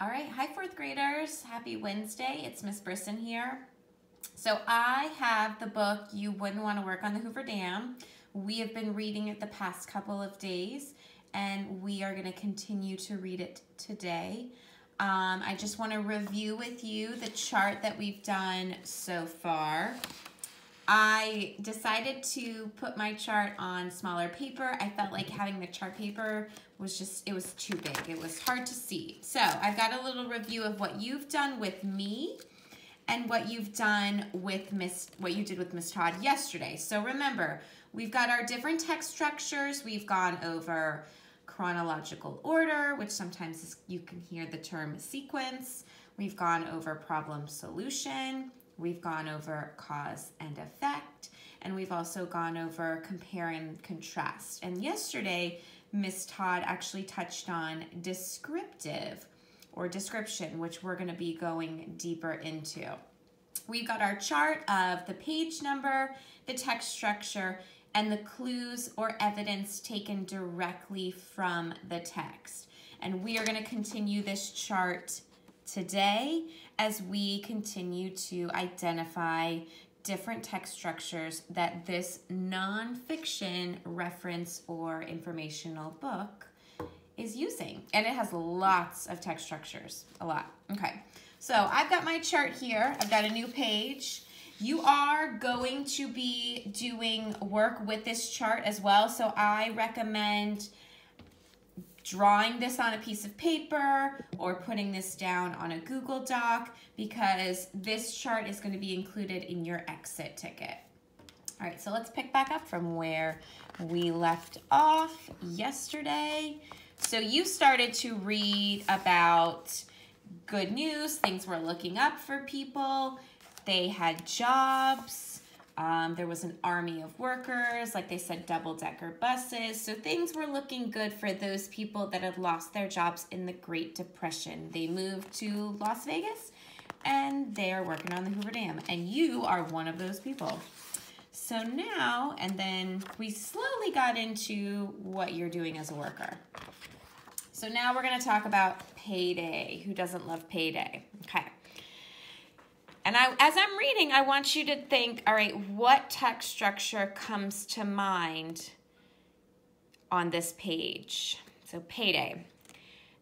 All right, hi fourth graders. Happy Wednesday. It's Miss Brisson here. So I have the book You Wouldn't Want to Work on the Hoover Dam. We have been reading it the past couple of days and we are going to continue to read it today. I just want to review with you the chart that we've done so far. I decided to put my chart on smaller paper. I felt like having the chart paper was it was too big. It was hard to see. So I've got a little review of what you've done with me and what you've done with what you did with Miss Todd yesterday. So remember, we've got our different text structures. We've gone over chronological order, which sometimes you can hear the term sequence. We've gone over problem solution. We've gone over cause and effect, and we've also gone over compare and contrast. And yesterday, Miss Todd actually touched on descriptive or description, which we're going to be going deeper into. We've got our chart of the page number, the text structure, and the clues or evidence taken directly from the text. And we are going to continue this chart today as we continue to identify different text structures that this nonfiction reference or informational book is using. And it has lots of text structures, a lot. Okay, so I've got my chart here. I've got a new page. You are going to be doing work with this chart as well, so I recommend drawing this on a piece of paper or putting this down on a Google Doc because this chart is going to be included in your exit ticket. All right, so let's pick back up from where we left off yesterday. So you started to read about good news, things were looking up for people. They had jobs. There was an army of workers, like they said, double-decker buses. So things were looking good for those people that had lost their jobs in the Great Depression. They moved to Las Vegas and they are working on the Hoover Dam. And you are one of those people. So now, and then we slowly got into what you're doing as a worker. So now we're going to talk about payday. Who doesn't love payday? Okay. And as I'm reading, I want you to think, all right, what text structure comes to mind on this page? So payday.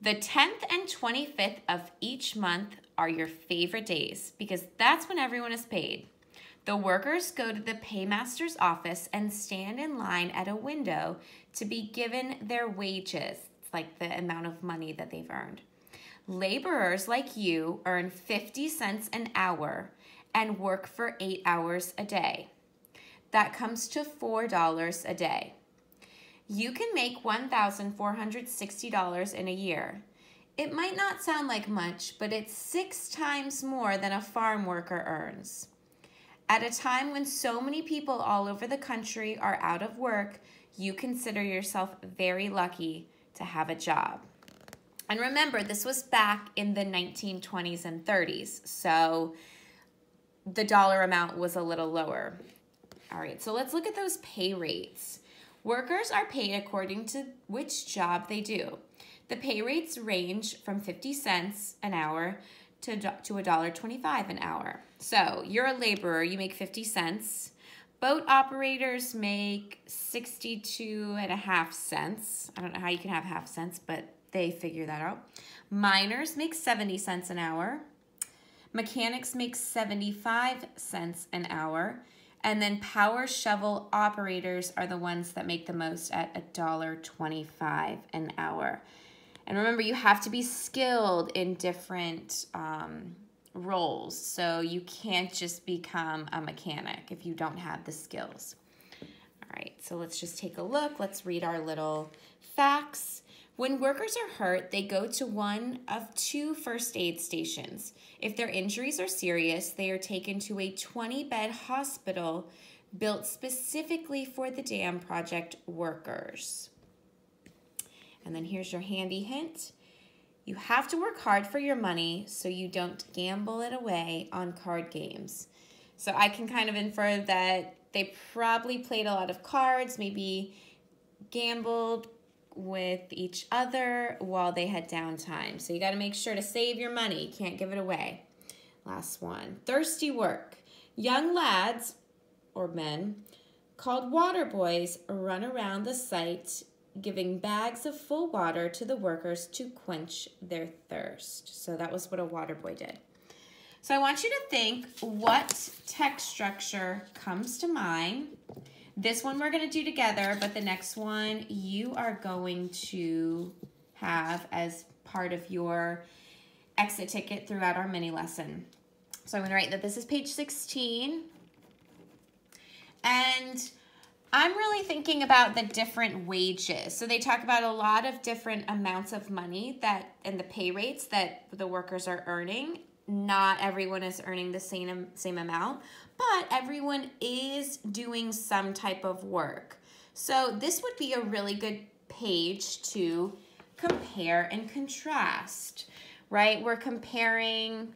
The 10th and 25th of each month are your favorite days because that's when everyone is paid. The workers go to the paymaster's office and stand in line at a window to be given their wages. It's like the amount of money that they've earned. Laborers like you earn 50 cents an hour and work for 8 hours a day. That comes to $4 a day. You can make $1,460 in a year. It might not sound like much, but it's 6 times more than a farm worker earns. At a time when so many people all over the country are out of work, you consider yourself very lucky to have a job. And remember, this was back in the 1920s and 30s, so the dollar amount was a little lower. All right, so let's look at those pay rates. Workers are paid according to which job they do. The pay rates range from 50 cents an hour to $1.25 an hour. So you're a laborer, you make 50 cents. Boat operators make 62.5 cents. I don't know how you can have half cents, but they figure that out. Miners make 70 cents an hour. Mechanics make 75 cents an hour. And then power shovel operators are the ones that make the most at $1.25 an hour. And remember, you have to be skilled in different roles. So you can't just become a mechanic if you don't have the skills. All right, so let's just take a look. Let's read our little facts. When workers are hurt, they go to one of 2 first aid stations. If their injuries are serious, they are taken to a 20-bed hospital built specifically for the dam project workers. And then here's your handy hint. You have to work hard for your money so you don't gamble it away on card games. So I can kind of infer that they probably played a lot of cards, maybe gambled with each other while they had downtime. So you got to make sure to save your money. You can't give it away. Last one. Thirsty work. Young lads, or men, called water boys run around the site giving bags of full water to the workers to quench their thirst. So that was what a water boy did. So I want you to think what text structure comes to mind. This one we're going to do together, but the next one you are going to have as part of your exit ticket throughout our mini lesson. So I'm going to write that this is page 16. And I'm really thinking about the different wages. So they talk about a lot of different amounts of money that and the pay rates that the workers are earning. Not everyone is earning the same amount, but everyone is doing some type of work. So this would be a really good page to compare and contrast, right? We're comparing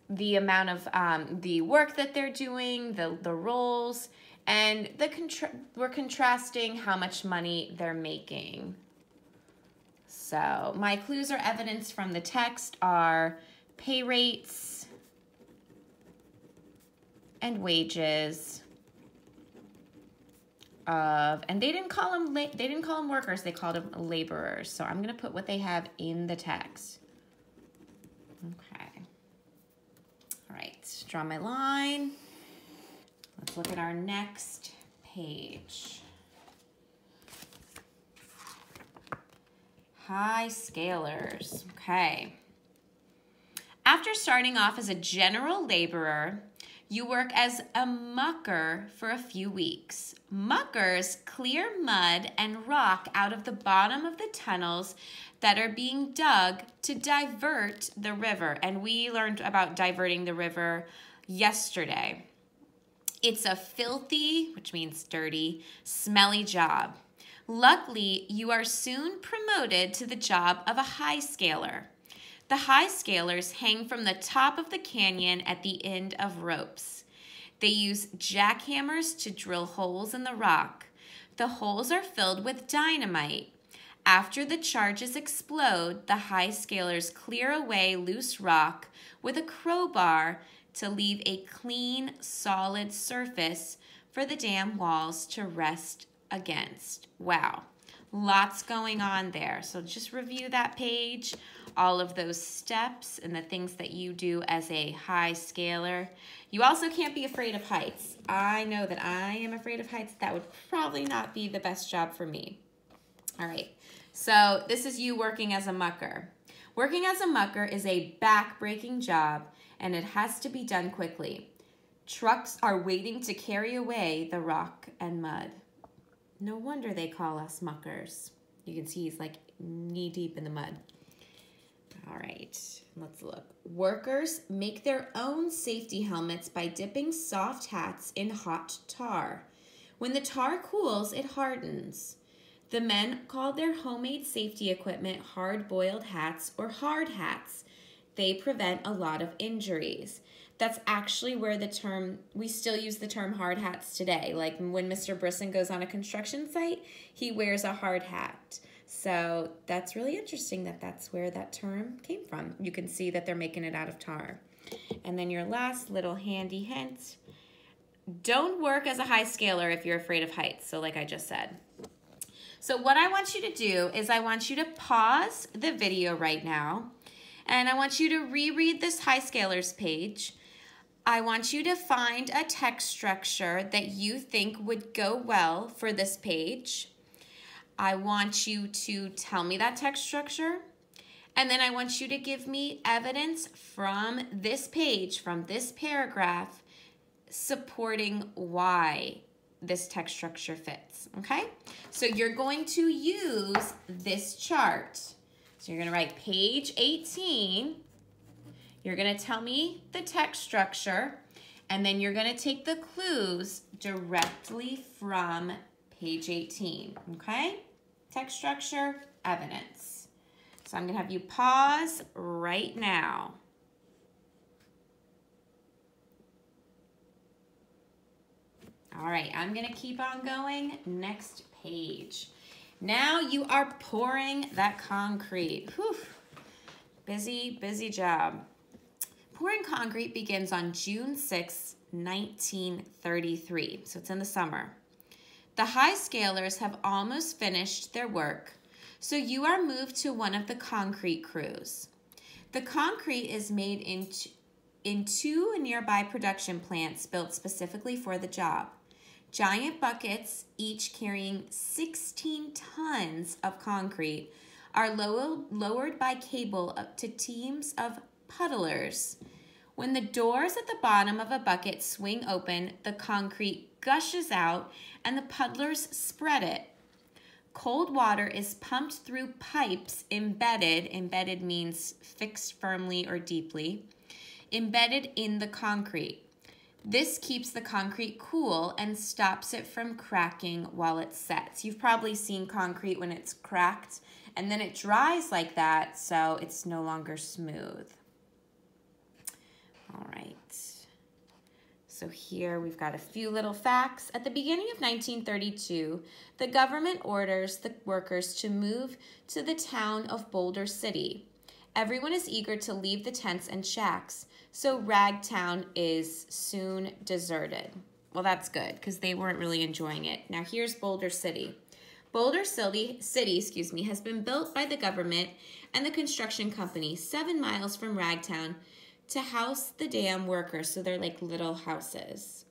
the amount of the work that they're doing, the roles, and we're contrasting how much money they're making. So my clues or evidence from the text are pay rates and wages of, and they didn't call them workers, they called them laborers. So I'm going to put what they have in the text. Okay. All right, draw my line. Let's look at our next page. High scalers. Okay. After starting off as a general laborer, you work as a mucker for a few weeks. Muckers clear mud and rock out of the bottom of the tunnels that are being dug to divert the river. And we learned about diverting the river yesterday. It's a filthy, which means dirty, smelly job. Luckily, you are soon promoted to the job of a high scaler. The high scalers hang from the top of the canyon at the end of ropes. They use jackhammers to drill holes in the rock. The holes are filled with dynamite. After the charges explode, the high scalers clear away loose rock with a crowbar to leave a clean, solid surface for the dam walls to rest against. Wow, lots going on there. So just review that page, all of those steps and the things that you do as a high scaler. You also can't be afraid of heights. I know that I am afraid of heights. That would probably not be the best job for me. All right, so this is you working as a mucker. Working as a mucker is a back-breaking job, and it has to be done quickly. Trucks are waiting to carry away the rock and mud. No wonder they call us muckers. You can see he's like knee-deep in the mud. All right, let's look. Workers make their own safety helmets by dipping soft hats in hot tar. When the tar cools, it hardens. The men call their homemade safety equipment hard-boiled hats or hard hats. They prevent a lot of injuries. That's actually where the term, we still use the term hard hats today. Like when Mr. Brisson goes on a construction site, he wears a hard hat. So that's really interesting that that's where that term came from. You can see that they're making it out of tar. And then your last little handy hint, don't work as a high scaler if you're afraid of heights. So like I just said. So what I want you to do is I want you to pause the video right now. And I want you to reread this high scalers page. I want you to find a text structure that you think would go well for this page. I want you to tell me that text structure. And then I want you to give me evidence from this page, from this paragraph, supporting why this text structure fits, okay? So you're going to use this chart. So you're going to write page 18. You're going to tell me the text structure, and then you're going to take the clues directly from page 18, okay? Text structure, evidence. So I'm going to have you pause right now. All right, I'm going to keep on going. Next page. Now you are pouring that concrete. Whew. Busy, busy job. Pouring concrete begins on June 6, 1933, so it's in the summer. The high scalers have almost finished their work, so you are moved to one of the concrete crews. The concrete is made in two nearby production plants built specifically for the job. Giant buckets, each carrying 16 tons of concrete, are lowered by cable up to teams of puddlers. When the doors at the bottom of a bucket swing open, the concrete gushes out and the puddlers spread it. Cold water is pumped through pipes embedded means fixed firmly or deeply, embedded in the concrete. This keeps the concrete cool and stops it from cracking while it sets. You've probably seen concrete when it's cracked and then it dries like that, so it's no longer smooth. All right. So here we've got a few little facts. At the beginning of 1932, the government orders the workers to move to the town of Boulder City. Everyone is eager to leave the tents and shacks, so Ragtown is soon deserted. Well, that's good because they weren't really enjoying it. Now here's Boulder City. Boulder City, has been built by the government and the construction company 7 miles from Ragtown to house the dam workers, so they're like little houses.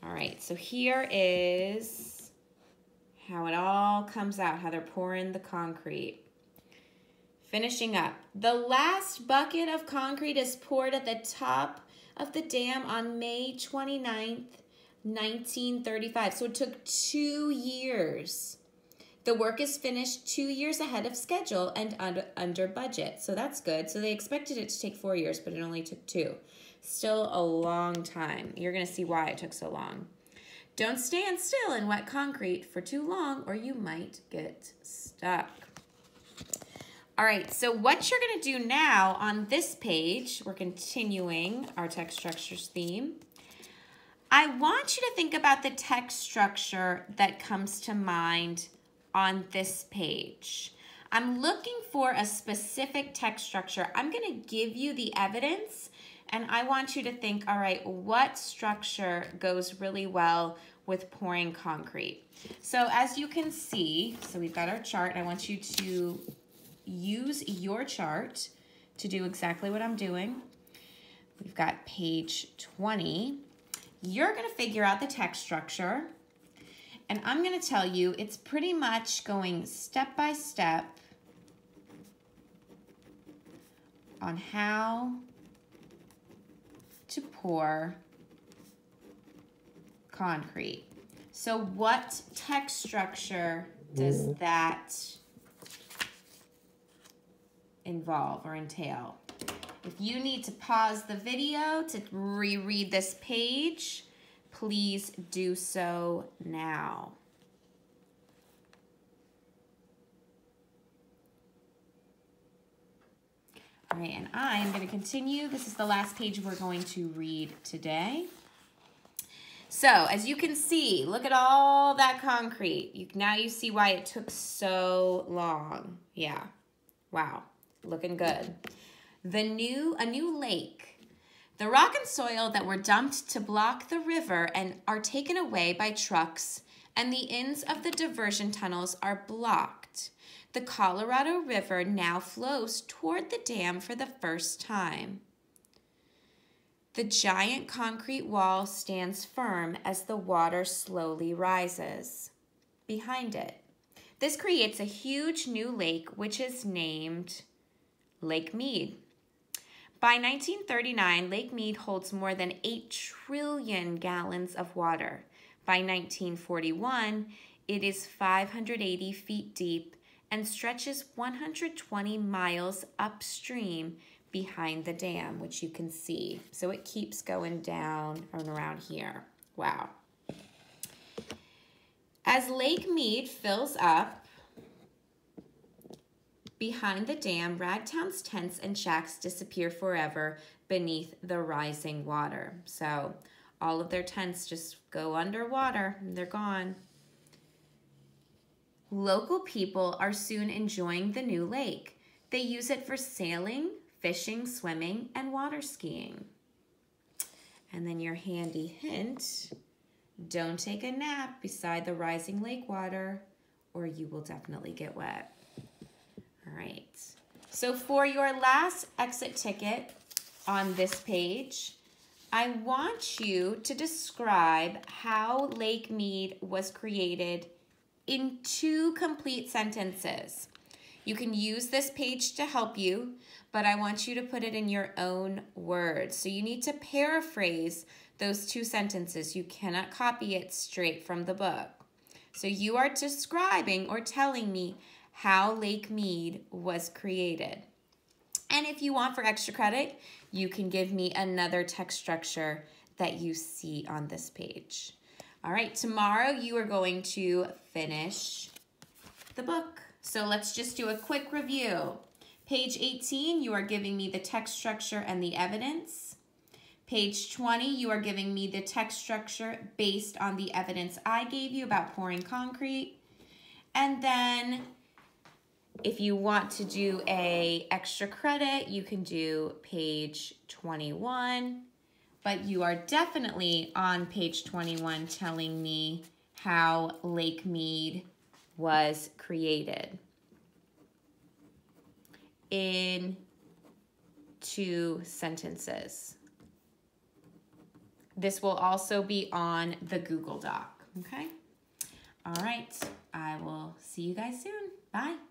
All right, so here is how it all comes out, how they're pouring the concrete. Finishing up, the last bucket of concrete is poured at the top of the dam on May 29th, 1935, so it took 2 years. The work is finished 2 years ahead of schedule and under budget, so that's good. So they expected it to take 4 years, but it only took 2. Still a long time. You're going to see why it took so long. Don't stand still in wet concrete for too long or you might get stuck. All right, so what you're going to do now on this page, we're continuing our text structures theme. I want you to think about the text structure that comes to mind on this page. I'm looking for a specific text structure. I'm going to give you the evidence and I want you to think, all right, what structure goes really well with pouring concrete? So as you can see, so we've got our chart. I want you to use your chart to do exactly what I'm doing. We've got page 20. You're going to figure out the text structure. And I'm going to tell you, it's pretty much going step by step on how to pour concrete. So what text structure does that involve or entail? If you need to pause the video to reread this page, please do so now. All right, and I'm going to continue. This is the last page we're going to read today. So, as you can see, look at all that concrete. Now you see why it took so long. Yeah, wow, looking good. A new lake. The rock and soil that were dumped to block the river and are taken away by trucks, and the ends of the diversion tunnels are blocked. The Colorado River now flows toward the dam for the first time. The giant concrete wall stands firm as the water slowly rises behind it. This creates a huge new lake, which is named Lake Mead. By 1939, Lake Mead holds more than 8 trillion gallons of water. By 1941, it is 580 feet deep and stretches 120 miles upstream behind the dam, which you can see. So it keeps going down and around here. Wow. As Lake Mead fills up, behind the dam, Ragtown's tents and shacks disappear forever beneath the rising water. So all of their tents just go underwater and they're gone. Local people are soon enjoying the new lake. They use it for sailing, fishing, swimming, and water skiing. And then your handy hint, don't take a nap beside the rising lake water or you will definitely get wet. All right. So for your last exit ticket on this page, I want you to describe how Lake Mead was created in 2 complete sentences. You can use this page to help you, but I want you to put it in your own words. So you need to paraphrase those 2 sentences. You cannot copy it straight from the book. So you are describing or telling me how Lake Mead was created. And if you want for extra credit, you can give me another text structure that you see on this page. All right, tomorrow you are going to finish the book. So let's just do a quick review. Page 18, you are giving me the text structure and the evidence. Page 20, you are giving me the text structure based on the evidence I gave you about pouring concrete. And then if you want to do a extra credit, you can do page 21. But you are definitely on page 21 telling me how Lake Mead was created in 2 sentences. This will also be on the Google Doc, okay? All right, I will see you guys soon. Bye.